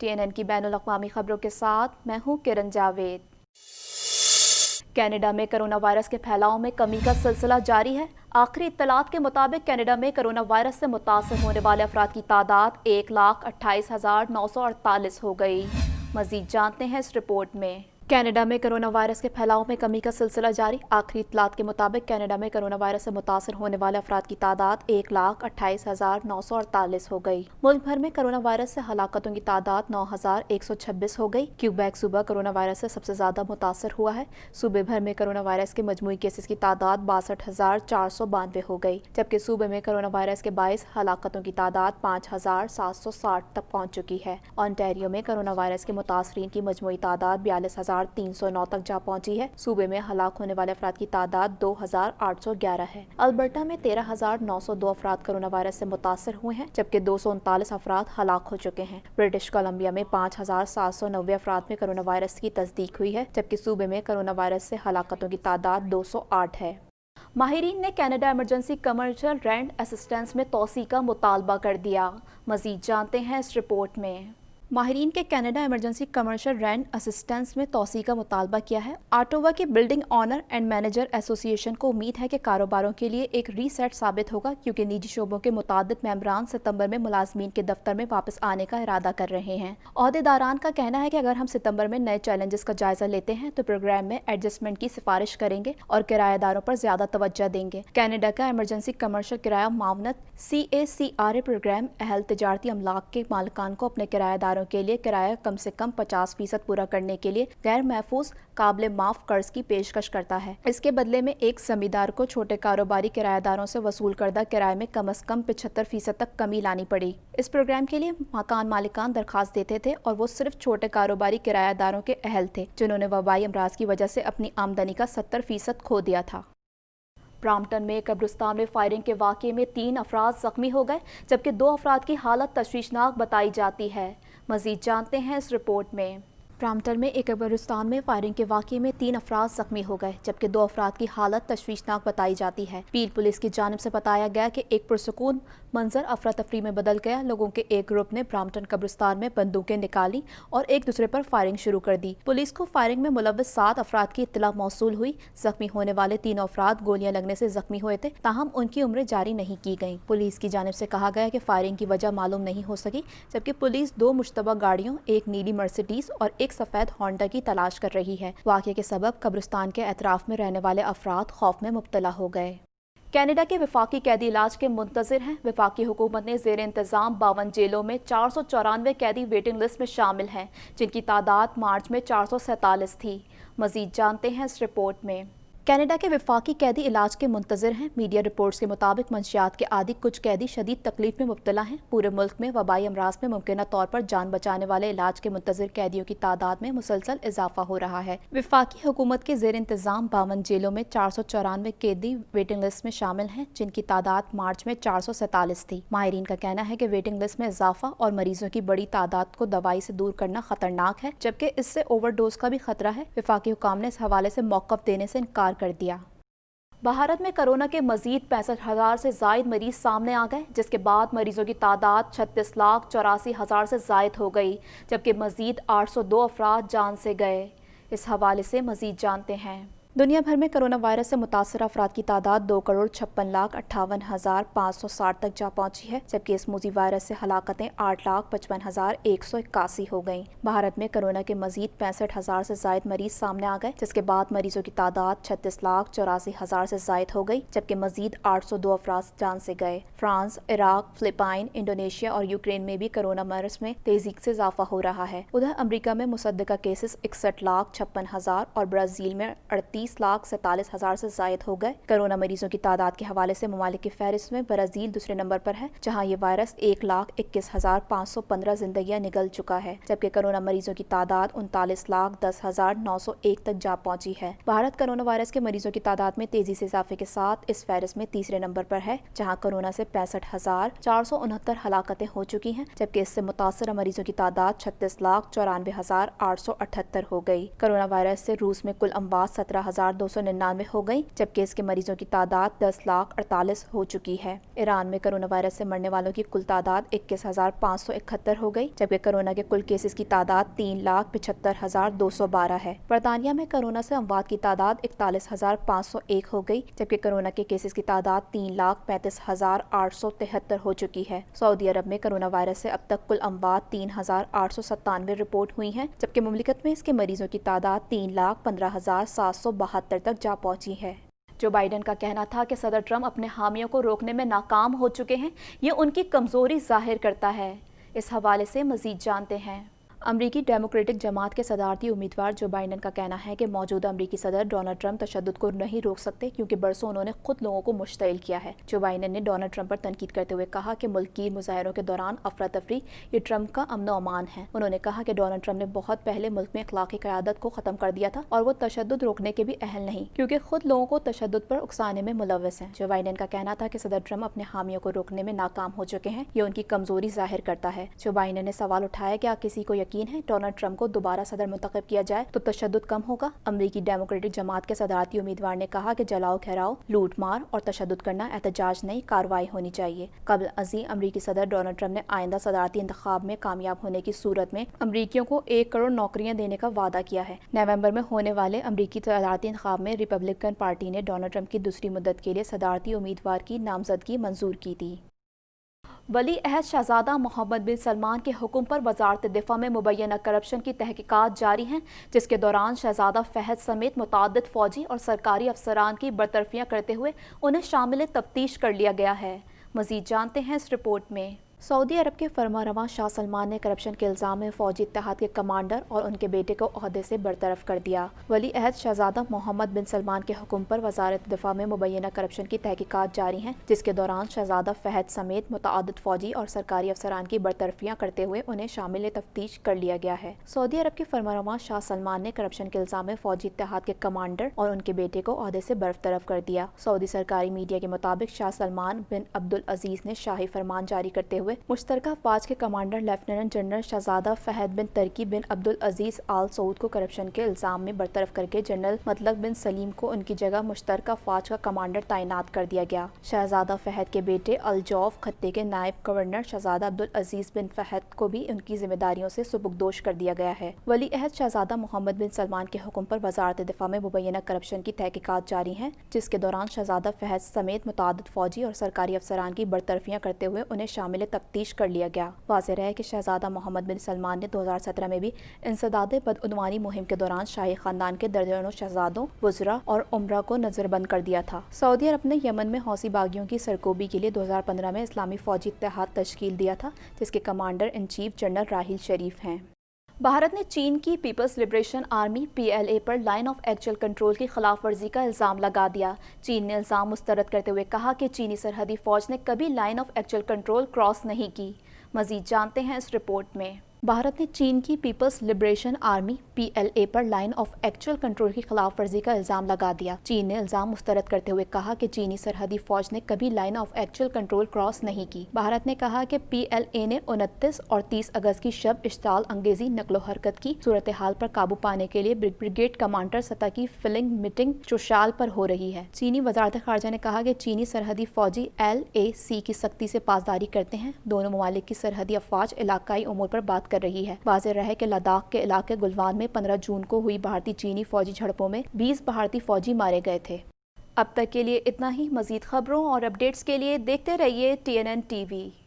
TNN की बैनुल अक़वामी खबरों के साथ मैं हूं किरण जावेद। कनाडा में कोरोना वायरस के फैलाव में कमी का सिलसिला जारी है। आखिरी इत्तलात के मुताबिक कनाडा में कोरोना वायरस से मुतासर होने वाले अफराद की तादाद 1,28,948 हो गई। मजीद जानते हैं इस रिपोर्ट में। कनाडा में कोरोना वायरस के फैलाव में कमी का सिलसिला जारी। आखिरी इत्तलात के मुताबिक कनाडा में कोरोना वायरस से मुतासर होने वाले अफराद की तादाद 1,28,948 हो गई। मुल्क भर में कोरोना वायरस से हलाकतों की तादाद 9,126 हो गई। क्यूबेक सूबा कोरोना वायरस से सबसे ज्यादा मुतासर हुआ है। सूबे भर में कोरोना वायरस के मजमूई केसेस की तादाद 62,492 हो गई, जबकि सूबे में कोरोना वायरस के 22 हलाकतों की तादाद 5,760 तक पहुँच चुकी है। ऑन्टेरियो में कोरोना वायरस के मुतासरीन की मजमूई तादाद 42,309 तक जा पहुंची है। सूबे में हलाक होने वाले अफराद की तादाद 2,811 है। अल्बर्टा में 13,902 अफराद कोरोना वायरस से मुतासर हुए हैं, जबकि 239 अफराद हलाक हो चुके हैं। ब्रिटिश कोलंबिया में 5,790 अफराद में कोरोना वायरस की तस्दीक हुई है, जबकि सूबे में कोरोना वायरस से हलाकतों की तादाद 208 है। माहिरीन ने Canada emergency commercial rent assistance में तोसी का मुतालबा कर दिया। मजीद जानते हैं इस रिपोर्ट में। माहिरीन के Canada emergency commercial rent assistance में तोसी का मुतालबा किया है। ऑटोवा की building owner and manager association को उम्मीद है कि कारोबारों के लिए एक रीसेट साबित होगा, क्योंकि निजी शोबों के मुतादिद मेंबरान सितंबर में मुलाजमीन के दफ्तर में वापस आने का इरादा कर रहे हैं। अहदेदारान का कहना है कि अगर हम सितंबर में नए चैलेंजेस का जायजा लेते हैं तो प्रोग्राम में एडजस्टमेंट की सिफारिश करेंगे और किराएदारों पर ज्यादा तवज्जो देंगे। कनाडा का इमरजेंसी कमर्शियल किराया मावनत CACRA प्रोग्राम अहल तिजारती अमलाक के मालिकान को अपने किराएदारों के लिए किराया कम से कम 50% पूरा करने के लिए गैर महफूज काबिल माफ कर्ज की पेशकश करता है। इसके बदले में एक जमींदार को छोटे कारोबारी किराएदारों से वसूल करदा किराए में कम से कम 75% तक कमी लानी पड़ी। इस प्रोग्राम के लिए मकान मालिकान दरखास्त देते थे और वो सिर्फ छोटे कारोबारी किराएदारों के अहल थे, जिन्होंने वबाई अमराज की वजह से अपनी आमदनी का 70% खो दिया था। ब्राम्पटन में कब्रिस्तान में फायरिंग के वाक़े में 3 अफराद जख्मी हो गए, जबकि 2 अफराद की हालत तशवीशनाक बताई जाती है। मजीद जानते हैं इस रिपोर्ट में। ब्राम्पटन में एक कब्रिस्तान में फायरिंग के वाक़े में 3 अफराद जख्मी हो गए, जबकि 2 अफराद की हालत तशवीशनाक बताई जाती है। पील पुलिस की जानिब से बताया गया कि एक पुरसुकून मंजर अफरा तफरी में बदल गया। लोगों के एक ग्रुप ने ब्राम्पटन कब्रिस्तान में बंदूकें निकाली और एक दूसरे पर फायरिंग शुरू कर दी। पुलिस को फायरिंग में मुलव्वस 7 अफराद की इत्तला मौसूल हुई। जख्मी होने वाले 3 अफराद गोलियां लगने से जख्मी हुए थे, ताहम उनकी उम्रें जारी नहीं की गई। पुलिस की जानिब से कहा गया कि फायरिंग की वजह मालूम नहीं हो सकी, जबकि पुलिस 2 मुश्तबा गाड़ियों, एक नीली मर्सिडीज और एक सफेद होंडा की तलाश कर रही है। वाक़े के सबब कब्रिस्तान के एतराफ में रहने वाले अफराद खौफ में मुब्तला हो गए। कनाडा के वफाकी कैदी इलाज के मुंतज़िर हैं। वफाकी हुकूमत ने ज़ेर इंतज़ाम 52 जेलों में 494 कैदी वेटिंग लिस्ट में शामिल हैं, जिनकी तादाद मार्च में 447 थी। मजीद जानते हैं इस रिपोर्ट में। कनाडा के वफाकी कैदी इलाज के मुंतज़िर हैं। मीडिया रिपोर्ट्स के मुताबिक मंशियात के आदि कुछ कैदी शदीद तकलीफ में मुब्तला हैं। पूरे मुल्क में वबाई अमराज में मुमकिन तौर पर जान बचाने वाले इलाज के मुंतज़िर कैदियों की तादाद में मुसलसल इजाफा हो रहा है। वफाकी हुकूमत के ज़ेर इंतज़ाम 52 जेलों में 494 कैदी वेटिंग लिस्ट में शामिल हैं, जिनकी तादाद मार्च में 447 थी। माहिरीन का कहना है कि वेटिंग लिस्ट में इजाफा और मरीजों की बड़ी तादाद को दवाई से दूर करना खतरनाक है, जबकि इससे ओवरडोज का भी खतरा है। वफाकी हुकाम ने इस हवाले से मौक़िफ़ देने से इनकार कर दिया। भारत में कोरोना के मजीद 65,000 से जायद मरीज सामने आ गए, जिसके बाद मरीजों की तादाद 36,84,000 से जायद हो गई, जबकि मजीद 802 अफराद जान से गए। इस हवाले से मजीद जानते हैं। दुनिया भर में कोरोना वायरस से मुतासर अफराद की तादाद 2,56,58,560 तक जा पहुंची है, जबकि इस मूजी वायरस से हलाकतें 8,55,181 हो गईं। भारत में कोरोना के मजीद 65,000 से जायद मरीज सामने आ गए, जिसके बाद मरीजों की तादाद 36,84,000 से जायद हो गई, जबकि मजीद 802 अफराद जान से गए। फ्रांस, इराक, फिलिपाइन, इंडोनेशिया और यूक्रेन में भी कोरोना वायरस में तेजी से इजाफा हो रहा है। उधर अमरीका में मुसद्दका केसेस 61,56,000 और ब्राजील में 38,47,000 से जायद हो गए। कोरोना मरीजों की तादाद के हवाले से ममालिक की फहरिस्त में ब्राजील दूसरे नंबर पर है, जहां ये वायरस 1,21,515 जिंदगियां निगल चुका है, जबकि कोरोना मरीजों की तादाद 39,10,901 तक जा पहुंची है। भारत कोरोना वायरस के मरीजों की तादाद में तेजी से इजाफे के साथ इस फहरिस्त में तीसरे नंबर पर है, जहां कोरोना से 65,469 हलाकतें हो चुकी हैं, जबकि इससे मुतासर मरीजों की तादाद 36,94,878 हो गई। कोरोना वायरस से रूस में कुल अमवात 17,000 15,299 हो गई, जबकि इसके मरीजों की तादाद 10,48,000 हो चुकी है। ईरान में कोरोना वायरस से मरने वालों की कुल तादाद 21,571 हो गई, जबकि कोरोना के कुल केसेस की तादाद 3,75,212 है। बर्तानिया में कोरोना से अमवात की तादाद 41,501 हो गई, जबकि कोरोना के केसेस की तादाद 3,35,873 हो चुकी है। सऊदी अरब में कोरोना वायरस से अब तक कुल अमवात 3,897 रिपोर्ट हुई हैं, जबकि मुमलिकत में इसके मरीजों की तादाद 3,15,772 तक जा पहुंची है। जो बाइडेन का कहना था कि सदर ट्रंप अपने हामियों को रोकने में नाकाम हो चुके हैं, ये उनकी कमजोरी जाहिर करता है। इस हवाले से मजीद जानते हैं। अमरीकी डेमोक्रेटिक जमात के सदारती उम्मीदवार जो बाइडेन का कहना है कि मौजूदा अमरीकी सदर डोनाल्ड ट्रंप तशद्दुद को नहीं रोक सकते, क्योंकि बरसों उन्होंने खुद लोगों को मुश्तइल किया है। जो बाइडेन ने डोनाल्ड ट्रंप पर तनकीद करते हुए कहा कि मुल्क की मुजाहरों के दौरान अफरा तफरी ये ट्रंप का अमन अमान है। उन्होंने कहा कि डोनाल्ड ट्रंप ने बहुत पहले मुल्क में अखलाकी क़यादत को ख़त्म कर दिया था और वो तशद्दुद रोकने के भी अहल नहीं, क्योंकि खुद लोगों को तशद्दुद पर उकसाने में मुलव्वस हैं। जो बाइडेन का कहना था कि सदर ट्रंप अपने हामियों को रोकने में नाकाम हो चुके हैं, ये उनकी कमजोरी जाहिर करता है। जो बाइडेन ने सवाल उठाया, क्या किसी को यकीन है डोनाल्ड ट्रंप को दोबारा सदर मुंतखब किया जाए तो तशद्दुद कम होगा? अमरीकी डेमोक्रेटिक जमात के सदारती उम्मीदवार ने कहा कि जलाओ घेराव, लूट मार और तशद्दुद करना एहतजाज नहीं, कार्रवाई होनी चाहिए। कबल अज़ीं अमरीकी सदर डोनाल्ड ट्रंप ने आइंदा सदारती इंतखाब में कामयाब होने की सूरत में अमरीकियों को 1 करोड़ नौकरियां देने का वादा किया है। नवंबर में होने वाले अमरीकी सदारती इंतखाब में रिपब्लिकन पार्टी ने डोनाल्ड ट्रंप की दूसरी मुद्दत के लिए सदारती उम्मीदवार की नामजदगी मंजूर की थी। वली अहद शहजादा मोहम्मद बिन सलमान के हुक्म पर वजारत दिफा में मुबैना करप्शन की तहकीकात जारी हैं, जिसके दौरान शहजादा फहद समेत मुतअद्दिद फौजी और सरकारी अफसरान की बरतरफियां करते हुए उन्हें शामिल तफ्तीश कर लिया गया है। मजीद जानते हैं इस रिपोर्ट में। सऊदी अरब के फरमारवां शाह सलमान ने करप्शन के इल्ज़ाम में फौजी इत्तेहाद के कमांडर और उनके बेटे को ओहदे से बरतरफ कर दिया। वली अहद शहजादा मोहम्मद बिन सलमान के हुक्म पर वजारत दिफा में मुबैना करप्शन की तहकीकात जारी हैं, जिसके दौरान शहजादा फहद समेत मुतअद्दिद फौजी और सरकारी अफसरान की बरतरफियां करते हुए उन्हें शामिल तफ्तीश कर लिया गया है। सऊदी अरब के फरमारवां शाह सलमान ने करप्शन के इल्ज़ाम में फौजी इत्तेहाद के कमांडर और उनके बेटे को ओहदे से बरतरफ कर दिया। सऊदी सरकारी मीडिया के मुताबिक शाह सलमान बिन अब्दुल अजीज ने शाही फरमान जारी करते हुए मुश्तरका फौज के कमांडर लेफ्टिनेंट जनरल शहजादा फहद बिन तरकी बिन अब्दुल अजीज आल सऊद को करप्शन के इल्जाम में बरतरफ करके जनरल मतलब बिन सलीम को उनकी जगह मुश्तरका फौज का कमांडर तैनात कर दिया गया। शहजादा फहद के बेटे अल जौफ खत्ते के नायब गवर्नर शहजादा अब्दुल अजीज बिन फहद को भी उनकी जिम्मेदारियों से सुबुकदोश कर दिया गया है। वली अहद शहजादा मोहम्मद बिन सलमान के हुक्म पर वजारत दिफा में मुबैना करप्शन की तहकीकात जारी हैं, जिसके दौरान शहजादा फहद समेत मुतअद्दिद फौजी और सरकारी अफसरान की बरतरफियां करते हुए उन्हें शामिल तफ्तीश कर लिया गया। वाज़ेह रहे कि शहजादा मोहम्मद बिन सलमान ने 2017 में भी इंसदाद बदउनवानी मुहिम के दौरान शाही खानदान के दर्जनों शहजादों, वज़रा और उमरा को नजरबंद कर दिया था। सऊदी अरब ने यमन में हौसी बागियों की सरकोबी के लिए 2015 में इस्लामी फौजी इत्तेहाद तश्कील दिया था, जिसके commander in chief general Raheel Sharif हैं। भारत ने चीन की पीपल्स लिबरेशन आर्मी PLA पर लाइन ऑफ एक्चुअल कंट्रोल की खिलाफ वर्जी का इल्ज़ाम लगा दिया। चीन ने इल्ज़ाम मुस्तरद करते हुए कहा कि चीनी सरहदी फौज ने कभी line of actual control cross नहीं की। मजीद जानते हैं इस रिपोर्ट में। भारत ने चीन की पीपल्स लिबरेशन आर्मी PLA पर लाइन ऑफ एक्चुअल कंट्रोल की खिलाफ वर्जी का इल्ज़ाम लगा दिया। चीन ने इल्ज़ाम मुस्तरद करते हुए कहा कि चीनी सरहदी फौज ने कभी line of actual control cross नहीं की। भारत ने कहा कि PLA ने 29 और 30 अगस्त की शब इश्ताल अंगेजी नकलो हरकत की सूरत हाल पर काबू पाने के लिए ब्रिगेड कमांडर सतह की फिलिंग मीटिंग चुशाल पर हो रही है। चीनी वजारत खारजा ने कहा कि चीनी सरहदी फौजी LAC की सख्ती से पासदारी करते हैं। दोनों ममालिक की सरहदी अफवाज इलाकाई उमूर पर बात कर रही है। वाज़ेह रहे कि लद्दाख के इलाके गुलवान में 15 जून को हुई भारतीय चीनी फौजी झड़पों में 20 भारतीय फौजी मारे गए थे। अब तक के लिए इतना ही। मजीद खबरों और अपडेट्स के लिए देखते रहिए TNN TV।